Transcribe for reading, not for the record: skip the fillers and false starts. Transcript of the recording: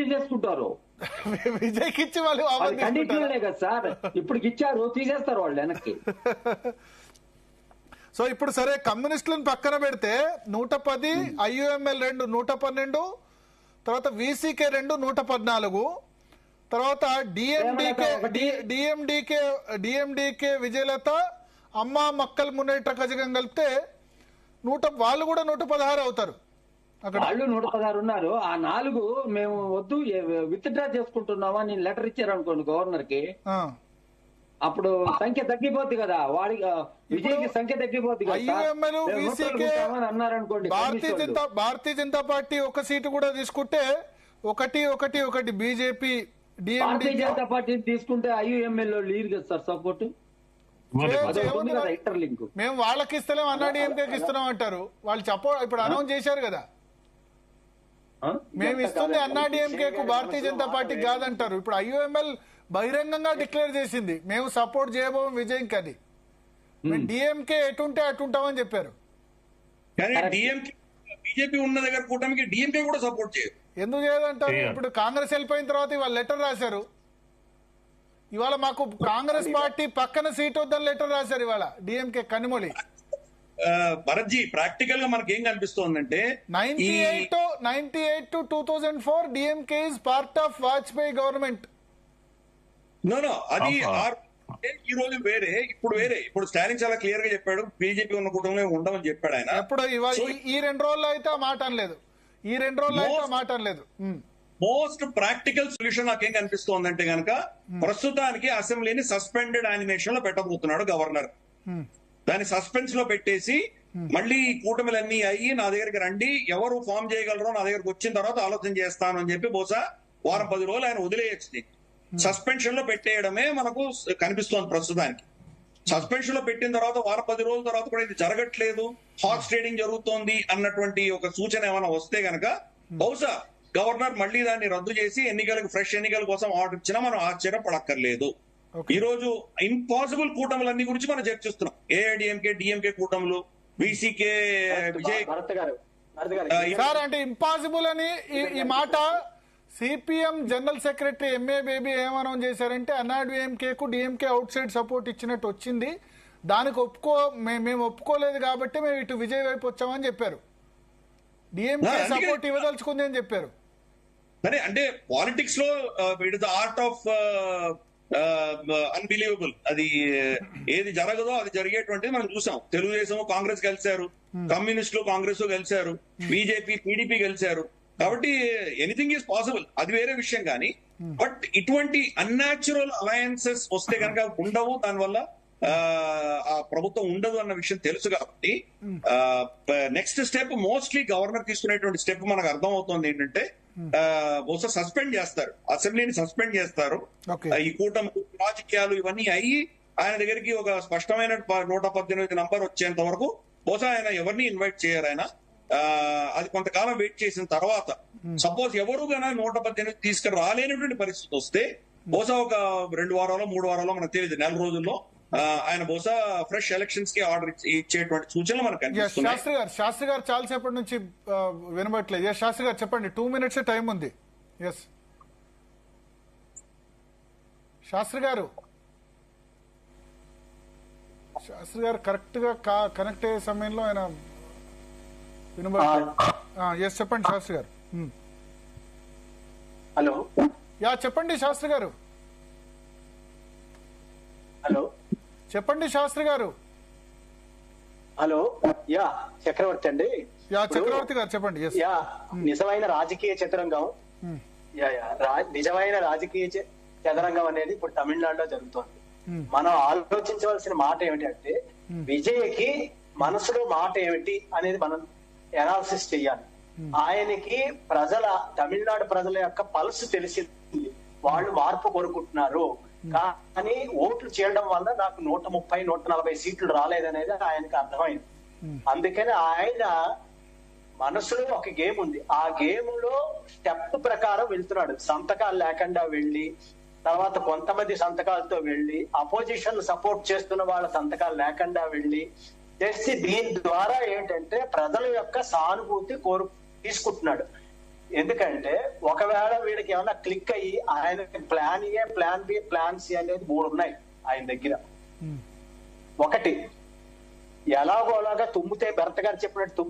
తీసేసుకుంటారు. విజయ్కి ఇచ్చి వాళ్ళు వాపస్ కండిషనలే కదా సార్, ఇప్పుడు ఇచ్చారు తీసేస్తారు వాళ్ళు వెనక్కి. సో ఇప్పుడు సరే కమ్యూనిస్టులను పక్కన పెడితే 110, IUML 2 112, తర్వాత VCK 2 114, తర్వాత డిఎండికే విజయలత అమ్మ మక్కల్ మున్నేట్ర కజగం కలిపితే వాళ్ళు కూడా 116 అవుతారు. వాళ్ళు 116 ఉన్నారు. ఆ 4 మేము వద్దు విత్ డ్రా చేసుకుంటున్నామా నేను లెటర్ ఇచ్చారు అనుకోండి గవర్నర్ కి, అప్పుడు సంఖ్య తగ్గిపోద్ది కదా, వాడికి విజయ్కి సంఖ్య తగ్గిపోద్ది కదా. అన్నారనుకోండి భారతీయ జనతా పార్టీ ఒక సీటు కూడా తీసుకుంటే 1-1-1 బీజేపీ భారతీయ జనతా పార్టీ తీసుకుంటే IUML లో లీడ్ కదా సార్ సపోర్ట్. మేము వాళ్ళకి ఇస్తలేం అన్నాడీఎంకేకి ఇస్తున్నాం అంటారు వాళ్ళు. ఇప్పుడు అనౌన్స్ చేశారు కదా, మేము ఇస్తుంది అన్నాడీఎంకేకు భారతీయ జనతా పార్టీకి కాదంటారు. ఇప్పుడు IUML బహిరంగంగా డిక్లేర్ చేసింది మేము సపోర్ట్ చేయబోం విజయ్కి అని. డిఎంకే ఎటుంటే అటుంటామని చెప్పారు. బీజేపీ ఉన్న దగ్గర కూటమికి డిఎంకే కూడా సపోర్ట్ చేయరు. ఎందుకు చేయదంటారు? ఇప్పుడు కాంగ్రెస్ వెళ్ళిపోయిన తర్వాత ఇవాళ లెటర్ రాశారు. ఇవాళ మాకు కాంగ్రెస్ పార్టీ పక్కన సీట్ వద్దని లెటర్ రాశారు ఇవాళ డిఎంకే కనిమొళి. భరత్జీ ప్రాక్టికల్ గా మనకి ఏం కనిపిస్తోందంటే 98 to 2004 DMK is part of Vajpayee government. No అది ఈ రోజు వేరే, ఇప్పుడు వేరే. ఇప్పుడు స్టాలిన్ చాలా క్లియర్ గా చెప్పాడు బీజేపీ ఉన్న కుటుంబంలో ఉండమని చెప్పాడు ఆయన. ఎప్పుడు ఈ 2 రోజుల్లో అయితే ఆ మాట అనలేదు. మోస్ట్ ప్రాక్టికల్ సొల్యూషన్ నాకేం కనిపిస్తోందంటే గనక ప్రస్తుతానికి అసెంబ్లీని సస్పెండెడ్ యానిమేషన్ లో పెట్టబోతున్నాడు గవర్నర్. దాన్ని సస్పెన్స్ లో పెట్టేసి మళ్ళీ కూటమిలన్నీ అయ్యి నా దగ్గరికి రండి, ఎవరు ఫామ్ చేయగలరో నా దగ్గరకు వచ్చిన తర్వాత ఆలోచన చేస్తాను అని చెప్పి బహుశా 10 రోజులు ఆయన వదిలేయచ్చు. సస్పెన్షన్ లో పెట్టేయడమే మనకు కనిపిస్తోంది ప్రస్తుతానికి. సస్పెన్షన్ లో పెట్టిన తర్వాత 10 రోజుల తర్వాత కూడా ఇది జరగట్లేదు, హార్స్ ట్రేడింగ్ జరుగుతోంది అన్నటువంటి ఒక సూచన ఏమైనా వస్తే గనక బహుశా గవర్నర్ మళ్ళీ దాన్ని రద్దు చేసి ఫ్రెష్ ఎన్నికల కోసం ఆర్డర్ ఇచ్చినా మనం ఆశ్చర్యపడక్కర్లేదు. ఈ రోజు ఇంపాసిబుల్ కూటములన్నీ గురించి మనం చర్చిస్తున్నాం. ఏఐడిఎంకే డిఎంకే కూటములు, VCK విజయ్ సార్ అంటే ఇంపాసిబుల్ అని ఈ మాట CPM general secretary MA Baby announce చేశారంటే అన్నాడీఎంకేకు డిఎంకే అవుట్ సైడ్ సపోర్ట్ ఇచ్చినట్టు వచ్చింది, దానికి మేము ఒప్పుకోలేదు కాబట్టి మేము ఇటు విజయ్ వైపు వచ్చామని చెప్పారు. డిఎంకే సపోర్ట్ ఇవ్వదలుచుకుంది అని చెప్పారు. అంటే పాలిటిక్స్ లో it is the art of unbelievable. అది ఏది జరగదో అది జరిగేటువంటిది మనం చూసాం. తెలుగుదేశం కాంగ్రెస్ కలిశారు, కమ్యూనిస్టులు కాంగ్రెస్ కలిశారు, బీజేపీ PDP కలిశారు. కాబట్టి ఎనీథింగ్ ఈజ్ పాసిబుల్, అది వేరే విషయం. కానీ బట్ ఇటువంటి అన్యాచురల్ అలయన్సెస్ వస్తే కనుక ఉండవు, దానివల్ల ఆ ప్రభుత్వం ఉండదు అన్న విషయం తెలుసు. కాబట్టి నెక్స్ట్ స్టెప్ మోస్ట్లీ గవర్నర్ తీసుకునేటువంటి స్టెప్ మనకు అర్థం అవుతుంది ఏంటంటే బహుశా సస్పెండ్ చేస్తారు, అసెంబ్లీని సస్పెండ్ చేస్తారు. ఈ కూటమి రాజకీయాలు ఇవన్నీ అయ్యి ఆయన దగ్గరికి ఒక స్పష్టమైన 118 నంబర్ వచ్చేంత వరకు బహుశా ఆయన ఎవరిని ఇన్వైట్ చేయరు. ఆయన అది కొంతకాలం వెయిట్ చేసిన తర్వాత సపోజ్ ఎవరు కన్నా 118 తీసుకుని రాలేనటువంటి పరిస్థితి వస్తే బహుశా ఒక 2 వారాలు 3 వారాలు మనకు తెలియదు, 4 రోజుల్లో ఆయన బహుశా ఫ్రెష్ ఎలక్షన్స్ కి ఆర్డర్ ఇచ్చేటువంటి సూచనలు మనకు కనిపిస్తున్నాయి. శాస్త్రి గారు చాలాసేపటి నుంచి వినబట్లేదు. శాస్త్రి గారు చెప్పండి, 2 minutes టైం ఉంది. ఎస్ శాస్త్రి గారు కరెక్ట్ గా కనెక్ట్ అయ్యే సమయంలో ఆయన వినబడలేదు. ఎస్ చెప్పండి శాస్త్రి గారు. హలో చెప్పండి శాస్త్రి గారు. హలో చెప్పండి శాస్త్రి గారు. హలో చక్రవర్తి అండి. చక్రవర్తి గారు చెప్పండి. నిజమైన రాజకీయ చదరంగం అనేది ఇప్పుడు తమిళనాడులో జరుగుతోంది. మనం ఆలోచించవలసిన మాట ఏమిటంటే విజయ్కి మనసులో మాట ఏమిటి అనేది మనం ఎనాలిసిస్ చెయ్యాలి. ఆయనకి తమిళనాడు ప్రజల యొక్క పల్స్ తెలిసింది, వాళ్ళు మార్పు కోరుకుంటున్నారు. కానీ ఓట్లు చేయడం వల్ల నాకు 130, 140 సీట్లు రాలేదనేది ఆయనకు అర్థమైంది. అందుకని ఆయన మనసులో ఒక గేమ్ ఉంది, ఆ గేమ్ లో స్టెప్ ప్రకారం వెళ్తున్నాడు. సంతకాలు లేకుండా వెళ్ళి, తర్వాత కొంతమంది సంతకాలతో వెళ్ళి, అపోజిషన్ సపోర్ట్ చేస్తున్న వాళ్ళ సంతకాలు లేకుండా వెళ్ళి చేసి దీని ద్వారా ఏంటంటే ప్రజల యొక్క సానుభూతి తీసుకుంటున్నాడు. ఎందుకంటే ఒకవేళ వీడికి ఏమన్నా క్లిక్ అయ్యి ఆయన plan A, plan B, plan C అనేది 3 ఉన్నాయి ఆయన దగ్గర. ఒకటి ఎలాగోలాగా తుమ్మితే భర్త గారు చెప్పినట్టు